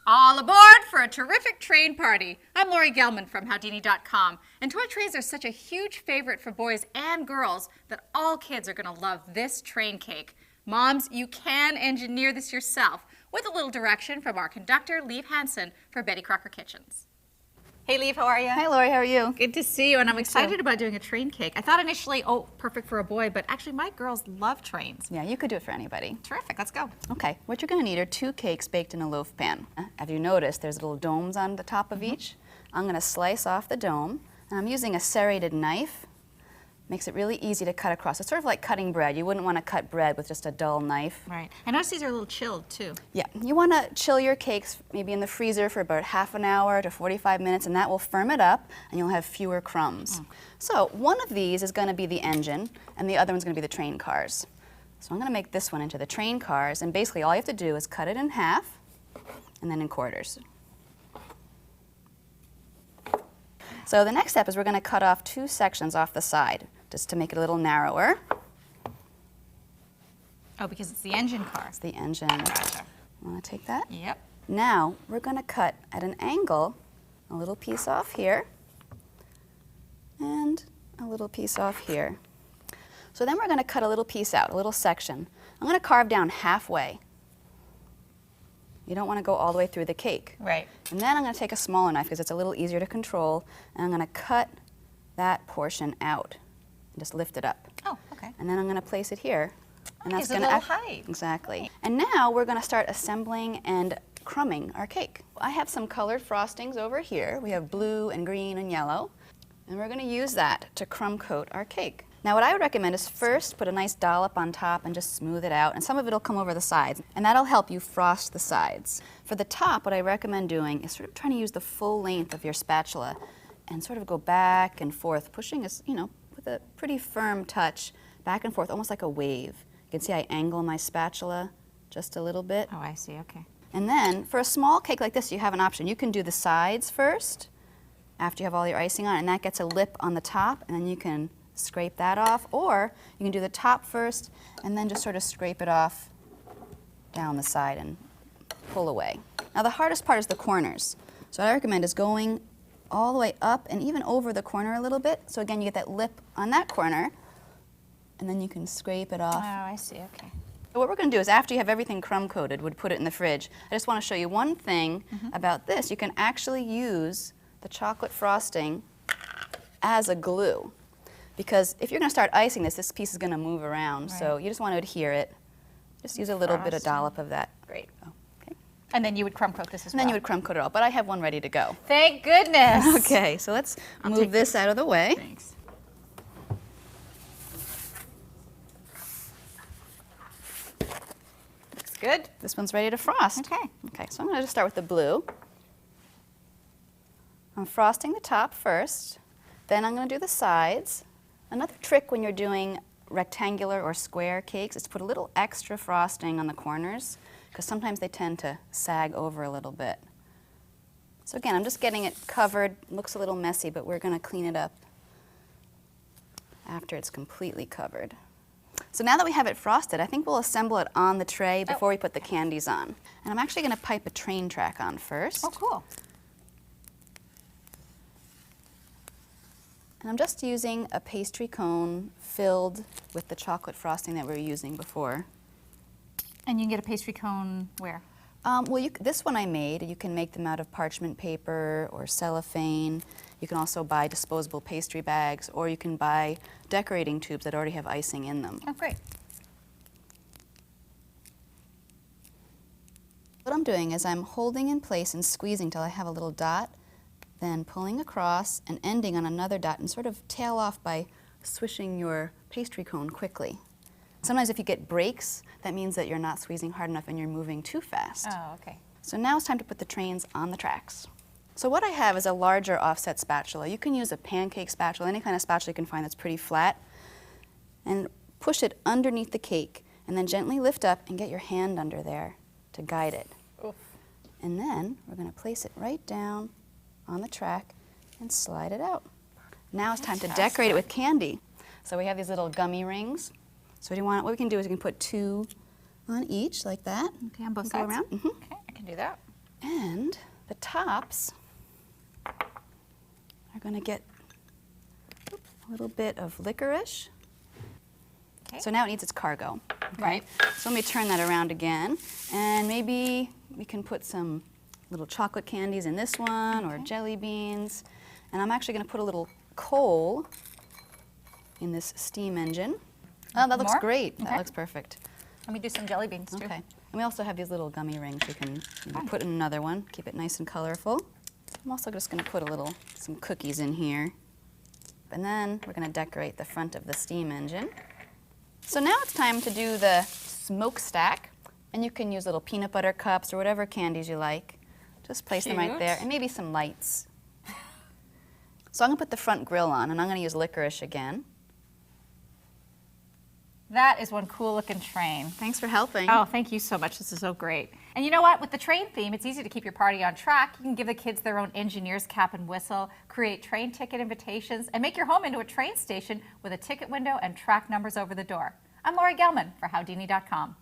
All aboard for a terrific train party. I'm Lori Gelman from Howdini.com. And toy trains are such a huge favorite for boys and girls that all kids are going to love this train cake. Moms, you can engineer this yourself with a little direction from our conductor, Liv Hansen, for Betty Crocker Kitchens. Hey, Liv, how are you? Hi, Lori, how are you? Good to see you, and I'm excited about doing a train cake. I thought initially, oh, perfect for a boy, but actually my girls love trains. Yeah, you could do it for anybody. Terrific, let's go. Okay, what you're going to need are 2 cakes baked in a loaf pan. As you notice, there's little domes on the top of each. I'm going to slice off the dome, and I'm using a serrated knife. Makes it really easy to cut across. It's sort of like cutting bread. You wouldn't want to cut bread with just a dull knife. Right. I notice these are a little chilled, too. Yeah, you want to chill your cakes maybe in the freezer for about half an hour to 45 minutes, and that will firm it up, and you'll have fewer crumbs. So one of these is going to be the engine, and the other one's going to be the train cars. So I'm going to make this one into the train cars, and basically all you have to do is cut it in half and then in quarters. So the next step is we're going to cut off 2 sections off the side, just to make it a little narrower. Oh, because it's the engine car. It's the engine. Gotcha. Want to take that? Yep. Now we're going to cut at an angle a little piece off here and a little piece off here. So then we're going to cut a little piece out, a little section. I'm going to carve down halfway. You don't want to go all the way through the cake. Right. And then I'm going to take a smaller knife because it's a little easier to control, and I'm going to cut that portion out and just lift it up. Oh, okay. And then I'm going to place it here. And Gives it a little height. Exactly. And now we're going to start assembling and crumbing our cake. I have some colored frostings over here. We have blue and green and yellow. And we're going to use that to crumb coat our cake. Now what I would recommend is first put a nice dollop on top and just smooth it out, and some of it will come over the sides, and that'll help you frost the sides. For the top, what I recommend doing is sort of trying to use the full length of your spatula and sort of go back and forth, pushing us, with a pretty firm touch, back and forth, almost like a wave. You can see I angle my spatula just a little bit. Oh, I see, okay. And then for a small cake like this, you have an option. You can do the sides first, after you have all your icing on, and that gets a lip on the top, and then you can scrape that off, or you can do the top first and then just sort of scrape it off down the side and pull away. Now the hardest part is the corners. So what I recommend is going all the way up and even over the corner a little bit. So again, you get that lip on that corner, and then you can scrape it off. Oh, I see, okay. So what we're going to do is after you have everything crumb coated, we'd put it in the fridge. I just want to show you one thing about this. You can actually use the chocolate frosting as a glue. Because if you're going to start icing this, this piece is going to move around. Right. So you just want to adhere it. Just use a little bit of dollop of that. Great. Oh, okay. And then you would crumb coat this as well? And then you would crumb coat it all. But I have one ready to go. Thank goodness. Okay, so let's move this out of the way. Thanks. Looks good. This one's ready to frost. Okay. Okay, so I'm going to just start with the blue. I'm frosting the top first. Then I'm going to do the sides. Another trick when you're doing rectangular or square cakes is to put a little extra frosting on the corners, because sometimes they tend to sag over a little bit. So again, I'm just getting it covered. It looks a little messy, but we're going to clean it up after it's completely covered. So now that we have it frosted, I think we'll assemble it on the tray before we put the candies on. And I'm actually going to pipe a train track on first. Oh, cool. And I'm just using a pastry cone filled with the chocolate frosting that we were using before. And you can get a pastry cone where? Well, this one I made. You can make them out of parchment paper or cellophane. You can also buy disposable pastry bags, or you can buy decorating tubes that already have icing in them. Oh, great. What I'm doing is I'm holding in place and squeezing till I have a little dot, then pulling across and ending on another dot, and sort of tail off by swishing your pastry cone quickly. Sometimes if you get breaks, that means that you're not squeezing hard enough and you're moving too fast. Oh, okay. So now it's time to put the trains on the tracks. So what I have is a larger offset spatula. You can use a pancake spatula, any kind of spatula you can find that's pretty flat, and push it underneath the cake, and then gently lift up and get your hand under there to guide it. Oof. And then we're going to place it right down on the track and slide it out. Now it's time to decorate it with candy. So we have these little gummy rings. So what we can do is we can put 2 on each like that. Okay, on both Go sides? around. Okay, I can do that. And the tops are going to get a little bit of licorice. Okay. So now it needs its cargo. Okay? Right. So let me turn that around again. And maybe we can put some little chocolate candies in this one or jelly beans. And I'm actually going to put a little coal in this steam engine. Oh, that looks More? great. Okay. That looks perfect. Let me do some jelly beans too. Okay. And we also have these little gummy rings you can maybe put in another one. Keep it nice and colorful. I'm also just going to put some cookies in here. And then we're going to decorate the front of the steam engine. So now it's time to do the smokestack. And you can use little peanut butter cups or whatever candies you like. Just place them right there. And maybe some lights. So I'm going to put the front grill on, and I'm going to use licorice again. That is one cool looking train. Thanks for helping. Oh, thank you so much. This is so great. And you know what? With the train theme, it's easy to keep your party on track. You can give the kids their own engineer's cap and whistle, create train ticket invitations, and make your home into a train station with a ticket window and track numbers over the door. I'm Lori Gelman for HowDini.com.